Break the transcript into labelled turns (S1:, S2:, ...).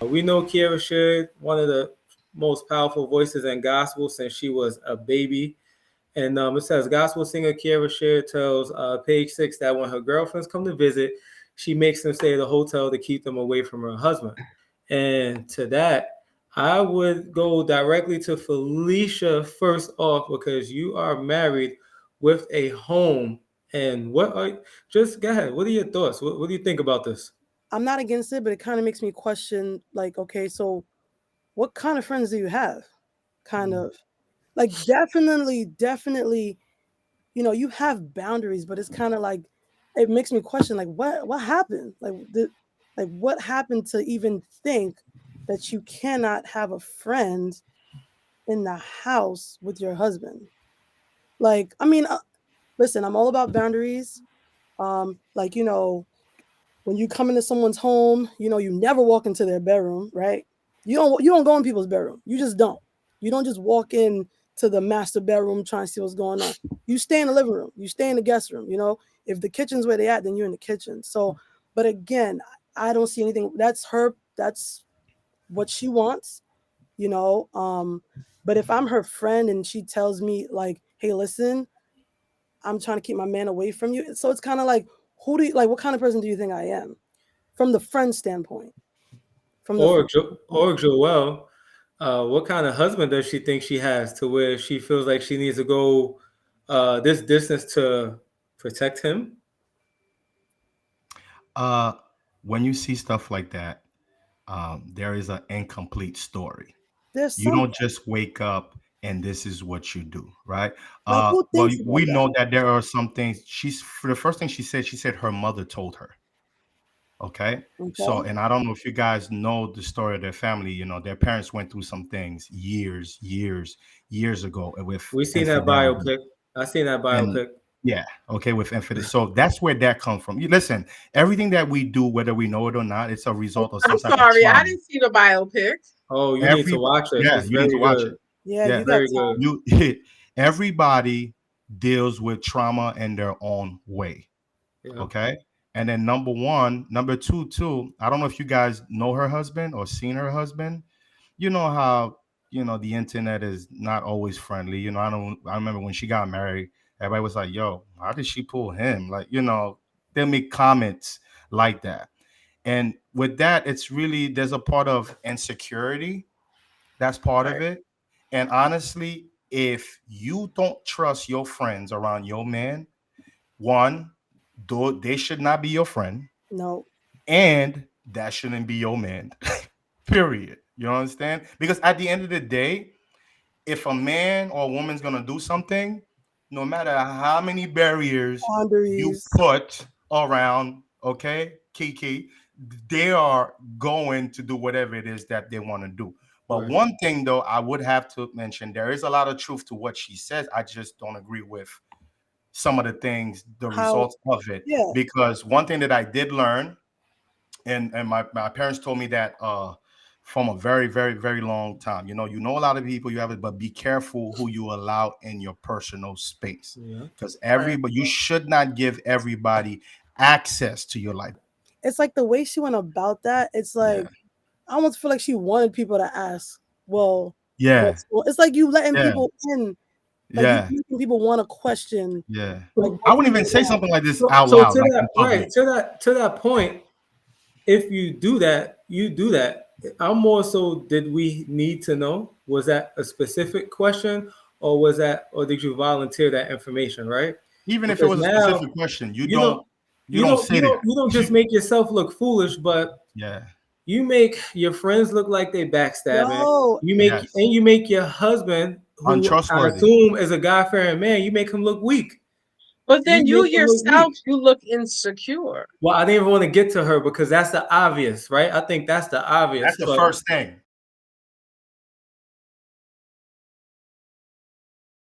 S1: We know Kiera Sheard, one of the most powerful voices in gospel since she was a baby. And it says gospel singer Kiera Sheard tells Page Six that when her girlfriends come to visit, she makes them stay at a hotel to keep them away from her husband. And to that, I would go directly to Felicia first off because you are married with a home. And what are just go ahead? What are your thoughts? What do you think about this?
S2: I'm not against it, but it kind of makes me question, like, okay, so what kind of friends do you have? Kind of like definitely, you have boundaries, but it's kind of like it makes me question, like, what happened? Like what happened to even think that you cannot have a friend in the house with your husband? Like, I mean, listen, I'm all about boundaries. Like, when you come into someone's home, you never walk into their bedroom, right? You don't go in people's bedroom. You just don't. You don't just walk in to the master bedroom trying to see what's going on. You stay in the living room. You stay in the guest room. If the kitchen's where they at, then you're in the kitchen. So, but again, I don't see anything. That's her. That's what she wants. You know. But if I'm her friend and she tells me like, "Hey, listen, I'm trying to keep my man away from you," so it's kind of like, who do you like? What kind of person do you think I am? From the friend standpoint. From the
S1: Or
S2: friend
S1: or
S2: standpoint.
S1: Joelle, what kind of husband does she think she has to where she feels like she needs to go this distance to protect him?
S3: Uh, when you see stuff like that, there is an incomplete story.
S2: There's
S3: You
S2: something.
S3: don't just wake up and this is what you do, right?
S2: Like, who
S3: Well,
S2: thinks about
S3: we
S2: that?
S3: know that there are some things. She's for the first thing she said her mother told her. Okay. So,
S2: Okay.
S3: and I don't know if you guys know the story of their family. Their parents went through some things years ago with
S1: We seen that
S3: infidelity.
S1: biopic. I seen that
S3: And
S1: biopic.
S3: yeah, okay, with infidelity. So that's where that comes from. You listen, everything that we do, whether we know it or not, it's a result of
S4: I'm
S3: some type of
S4: sorry, I
S3: trauma.
S4: didn't see the biopic.
S1: Oh, you need to
S3: Every
S1: watch it.
S3: Yeah,
S1: It's
S3: you need to
S1: very
S3: watch
S1: good.
S3: it.
S2: Yeah,
S3: Yeah.
S2: you got
S1: Very
S2: time.
S1: good.
S3: You everybody deals with trauma in their own way.
S1: Yeah.
S3: Okay. And then number one, number two, too. I don't know if you guys know her husband or seen her husband. You know how the internet is not always friendly. I remember when she got married, everybody was like, "Yo, how did she pull him?" Like, they make comments like that. And with that, it's really there's a part of insecurity that's part of
S4: Right.
S3: it. And honestly, if you don't trust your friends around your man, one, though they should not be your friend,
S2: No.
S3: and that shouldn't be your man. Period. You understand? Because at the end of the day, if a man or a woman's gonna do something, no matter how many barriers you
S2: Boundaries.
S3: put around, okay, Kiki, they are going to do whatever it is that they want to do. But
S1: Right.
S3: one thing though, I would have to mention there is a lot of truth to what she says. I just don't agree with some of the things, the
S2: How?
S3: results of it.
S2: Yeah.
S3: Because one thing that I did learn, and my parents told me that from a very very very long time, you know a lot of people you have it, but be careful who you allow in your personal space,
S1: Yeah.
S3: because
S4: Right.
S3: everybody, you should not give everybody access to your life.
S2: It's like the way she went about that. It's
S3: Yeah,
S2: like I almost feel like she wanted people to ask. Well,
S3: yeah,
S2: it's like you letting
S3: yeah,
S2: people in. Like you
S3: yeah,
S2: making people want to question.
S3: yeah.
S2: Like,
S1: So,
S3: I
S2: what's
S3: wouldn't even
S2: really
S3: say
S2: wrong?
S3: something like this
S1: so,
S3: out
S1: so
S3: loud,
S1: to
S3: like
S1: that
S3: in
S1: right
S3: public.
S1: to that point, if you do that, you do that. I'm more so. Did we need to know? Was that a specific question, or was that, or did you volunteer that information? Right?
S3: Even if it
S1: Because
S3: was a
S1: now
S3: specific question, you
S1: you don't
S3: don't you don't say that.
S1: you don't just make yourself look foolish, but
S3: Yeah.
S1: you make your friends look like they backstabbing.
S2: Yo,
S3: Yes.
S1: You make your husband, who I
S3: Untrustworthy.
S1: assume is a God fearing man, you make him look weak.
S4: But
S1: You
S4: then you
S1: make him look
S4: yourself,
S1: weak.
S4: you look insecure.
S1: Well, I didn't even want to get to her because that's the obvious, right? I think that's the obvious.
S3: That's the
S1: But
S3: first thing.